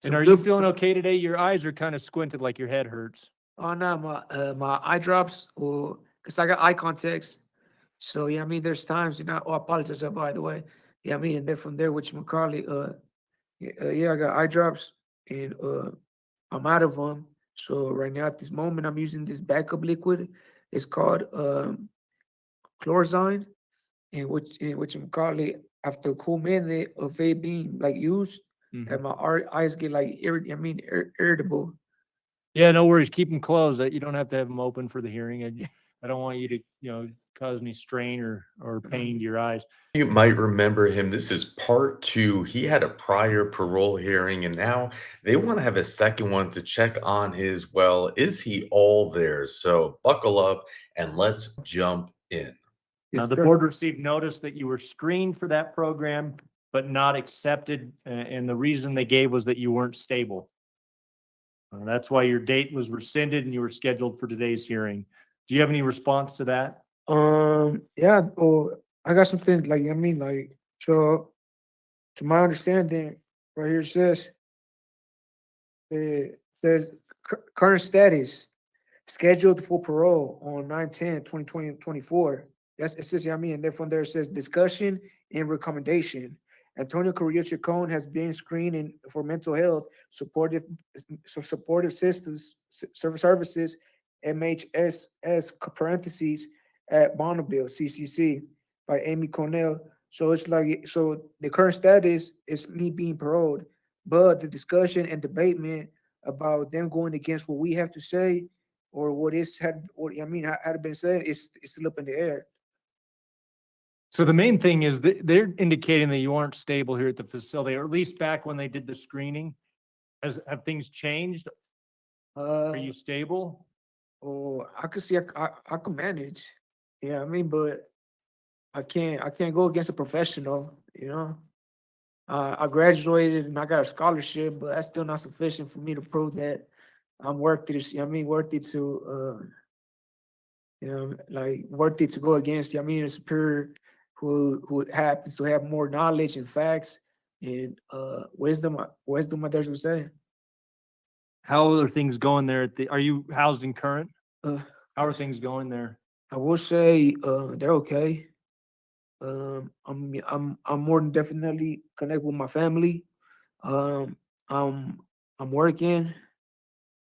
And some are you good. feeling okay today? Your eyes are kind of squinted like your head hurts. Oh no, my eye drops, or because I got eye contacts. So yeah, I mean, there's times, Oh, I apologize, by the way. Yeah, I mean, and then from there, which McCarley, yeah, I got eye drops, and I'm out of them. So right now, at this moment, I'm using this backup liquid. It's called Chlorzyme, and which McCarley, after a cool minute of it being like used, Mhm. and my eyes get like irritable. Yeah, no worries. Keep them closed. You don't have to have them open for the hearing. I don't want you to, cause any strain or pain to your eyes. You might remember him. This is part two. He had a prior parole hearing, and now they want to have a second one to check on his, well, is he all there? So buckle up and let's jump in. Yes, The sir. board received notice that you were screened for that program, but not accepted. And the reason they gave was that you weren't stable. That's why your date was rescinded and you were scheduled for today's hearing. Do you have any response to that? Yeah, or I got something like I mean, like so. To my understanding, right here it says the current status scheduled for parole on 9/10/2024. That's it says, and then from there it says discussion and recommendation. Antonio Carrillo Chacon has been screened for mental health supportive systems services MHSS parentheses at Bonneville CCC by Amy Cornell. So it's like so the current status is me being paroled, but the discussion and debatement about them going against what we have to say or what had been said is still up in the air. So the main thing is that they're indicating that you aren't stable here at the facility, or at least back when they did the screening. Have things changed? Are Uh, you stable? or I could see I could manage. Yeah, I mean, but I can't go against a professional. I graduated and I got a scholarship, but that's still not sufficient for me to prove that I'm worthy to. Worthy to. Like worthy to go against. A superior who happens to have more knowledge and facts and wisdom. Wisdom, I dare to say. How are things going there are you housed in Current? Uh, How are things going there? I will say they're okay. I'm more than definitely connect with my family. Um, I'm I'm working.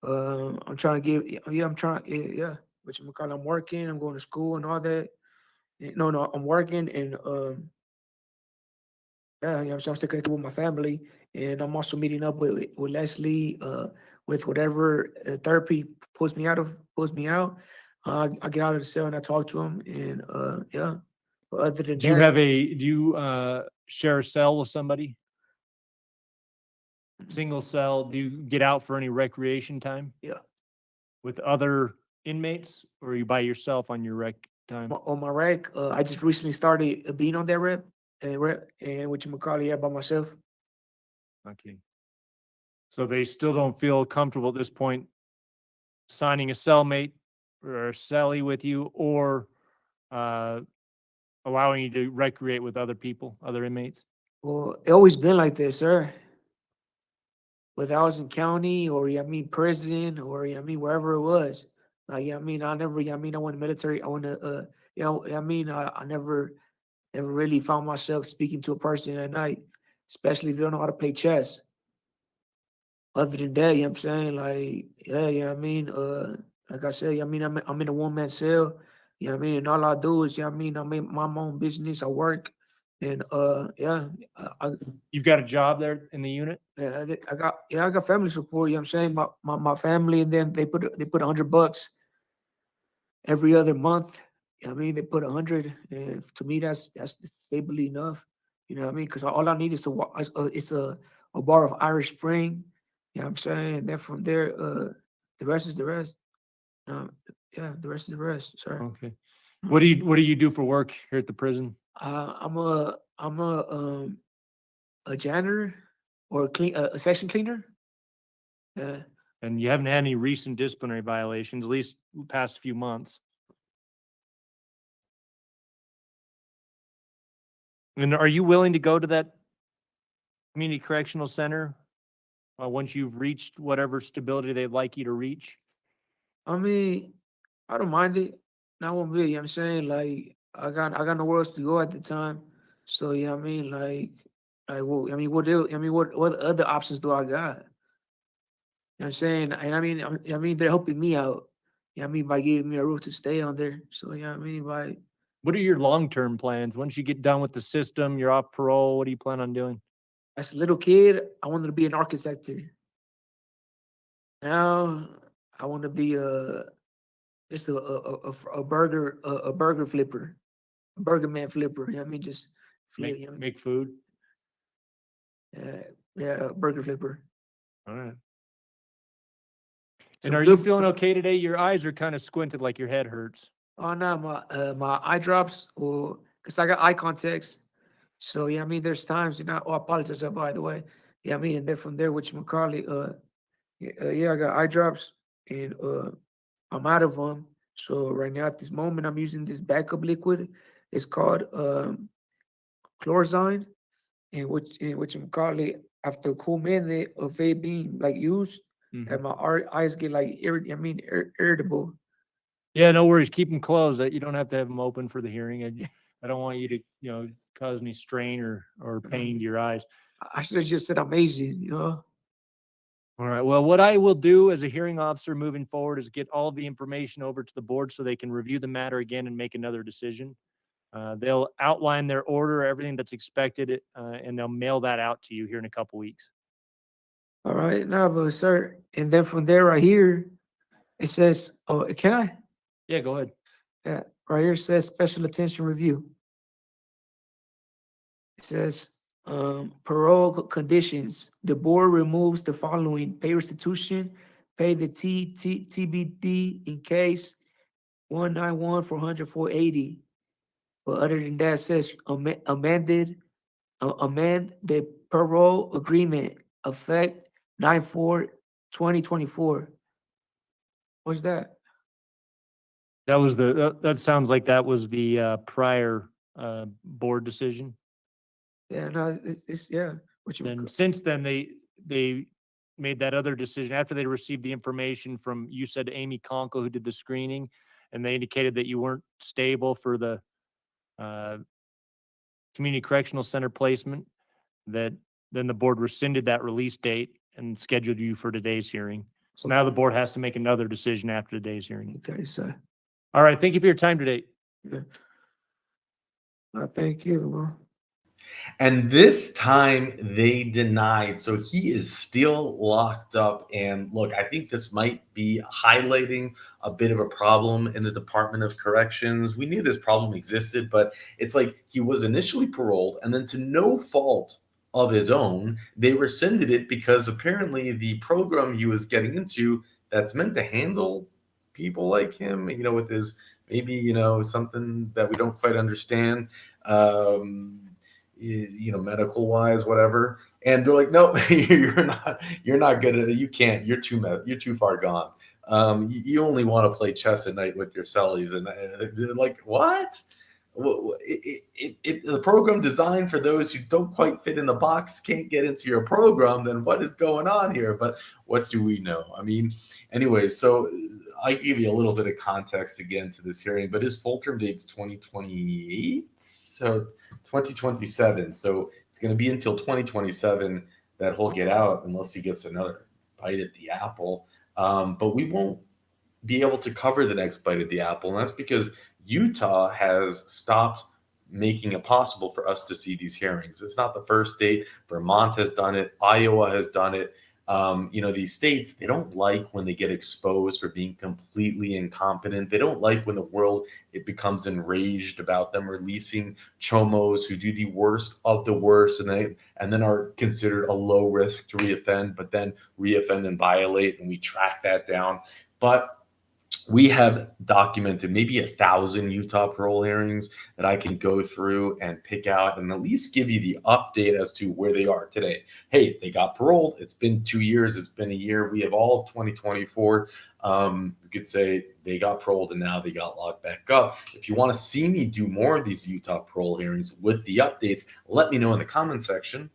I'm trying to give. Yeah, I'm trying. Yeah, which I'm calling. I'm working. I'm going to school and all that. No, no, I'm working and yeah, I'm still connected with my family, and I'm also meeting up with Leslie. With whatever therapy pulls me out. I get out of the cell and I talk to him, and yeah. But other than that, Do you share a cell with somebody? Single cell? Do you get out for any recreation time yeah, with other inmates, or are you by yourself on your rec time? on my rec, I just recently started being on that and which McCarley yeah by myself. Okay. So they still don't feel comfortable at this point signing a cellmate or a cellie with you, or uh, allowing you to recreate with other people, other inmates? Well, it always been like this, sir. Whether I was in county or prison or wherever it was. Like I never I went military. I went to I never really found myself speaking to a person at night, especially if they don't know how to play chess. Other than that, you know what I'm saying? Like, like I said, I'm in a one-man cell. And all I do is, I make my own business. I work, and yeah, I, You've got a job there in the unit? I got family support. You know what I'm saying? My family, and then they put $100 every other month. They put 100, and to me that's stable enough. You know what I mean? Because all I need is a bar of Irish Spring. You know what I'm saying? And then from there, the rest is the rest. Um, yeah, the rest is the rest. Sorry. Okay. What do you do for work here at the prison? I'm a janitor or a section cleaner. Yeah. And you haven't had any recent disciplinary violations, at least the past few months. And are you willing to go to that community correctional center once you've reached whatever stability they'd like you to reach? I mean, I don't mind it. Not one bit, you know what I'm saying? Like I got nowhere else to go at the time. So yeah, I mean, like well, I mean what other options do I got? You know what I'm saying? And I mean they're helping me out. Yeah, I mean by giving me a roof to stay on there. So yeah, I mean by What are your long-term plans? Once you get done with the system, you're off parole, what do you plan on doing? as a little kid, I wanted to be an architect. Now I want to be just a burger flipper, a burger man flipper. You know what I mean? Just flip. You know what I mean? Make food? Yeah, burger flipper. All right. Some And are you good feeling fo- okay today? Your eyes are kind of squinted like your head hurts. Oh no, my eye drops, or cause I got eye contacts. So yeah, I mean, there's times, you know. Oh, I apologize, by the way. Yeah, I mean, and then from there, which McCarley, yeah, I got eye drops, and I'm out of them. So right now, at this moment, I'm using this backup liquid. It's called Chlorzyme, and which McCarley, after a cool minute of it being like used, Mhm. and my eyes get like irritable. Yeah, no worries. Keep them closed. You don't have to have them open for the hearing. I don't want you to, cause any strain or pain to your eyes. I should have just said amazing, you know. All right. Well, what I will do as a hearing officer moving forward is get all the information over to the board so they can review the matter again and make another decision. They'll outline their order, everything that's expected, and they'll mail that out to you here in a couple weeks. All right, now, but sir, and then from there right here, it says, "Oh, can I?" Yeah, go ahead. Yeah, right here says special attention review. It says parole conditions. The board removes the following: pay restitution, pay the TBD in case 191 480. But other than that, it says amend the parole agreement effect 9/4/2024. What's that? That sounds like that was the prior board decision. Yeah, no, it's yeah. What you Then since then, they made that other decision after they received the information from, you said Amy Conkle, who did the screening, and they indicated that you weren't stable for the uh, community correctional center placement, that then the board rescinded that release date and scheduled you for today's hearing. So now the board has to make another decision after today's hearing. okay, so All right. Thank you for your time today. yeah. Thank you, bro. And this time they denied. So he is still locked up. And look, I think this might be highlighting a bit of a problem in the Department of Corrections. We knew this problem existed, but it's like he was initially paroled, and then to no fault of his own, they rescinded it because apparently the program he was getting into that's meant to handle people like him, with his maybe, something that we don't quite understand. Um, medical wise, whatever. And they're like, no, you're not good at it. You can't, you're too far gone. You only want to play chess at night with your cellies. And they're like, what? If the program designed for those who don't quite fit in the box can't get into your program, then what is going on here? But what do we know? I mean, anyway, so I give you a little bit of context again to this hearing, but his full term date's 2028, so 2027. So it's going to be until 2027 that he'll get out unless he gets another bite at the apple. But we won't be able to cover the next bite at the apple, and that's because Utah has stopped making it possible for us to see these hearings. It's not the first state. Vermont has done it. Iowa has done it. These states, they don't like when they get exposed for being completely incompetent. They don't like when the world it becomes enraged about them releasing chomos who do the worst of the worst, and then are considered a low risk to reoffend, but then reoffend and violate, and we track that down. But we have documented maybe 1,000 Utah parole hearings that I can go through and pick out and at least give you the update as to where they are today. Hey, they got paroled. It's been 2 years. It's been a year. We have all of 2024. You could say they got paroled and now they got locked back up. If you want to see me do more of these Utah parole hearings with the updates, let me know in the comment section.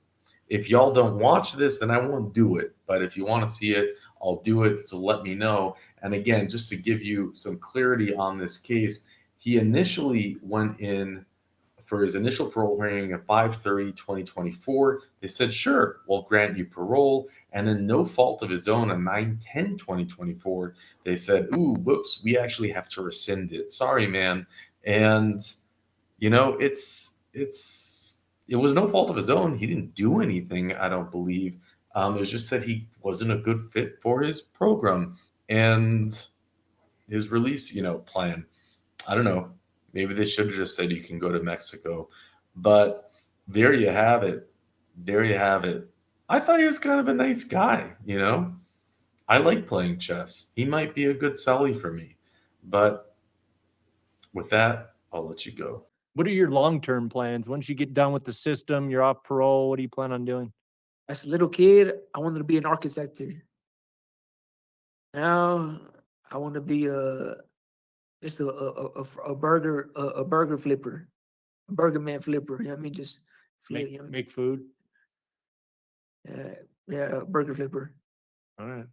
If y'all don't watch this, then I won't do it. But if you want to see it, I'll do it. So let me know. And again, just to give you some clarity on this case, he initially went in for his initial parole hearing at 5/30/2024. They said, sure, we'll grant you parole. And then no fault of his own on 9/10/2024, they said, ooh, whoops, we actually have to rescind it. Sorry, man. And it was no fault of his own. He didn't do anything, I don't believe. It was just that he wasn't a good fit for his program and his release, plan. I don't know. Maybe they should have just said you can go to Mexico. But there you have it. There you have it. I thought he was kind of a nice guy. I like playing chess. He might be a good Sully for me. But with that, I'll let you go. What are your long-term plans? Once you get done with the system, you're off parole, what do you plan on doing? As a little kid, I wanted to be an architect. Now, I want to be just a burger flipper, a burger man flipper. You know what I mean? Just flip. Make food? Yeah, burger flipper. All right.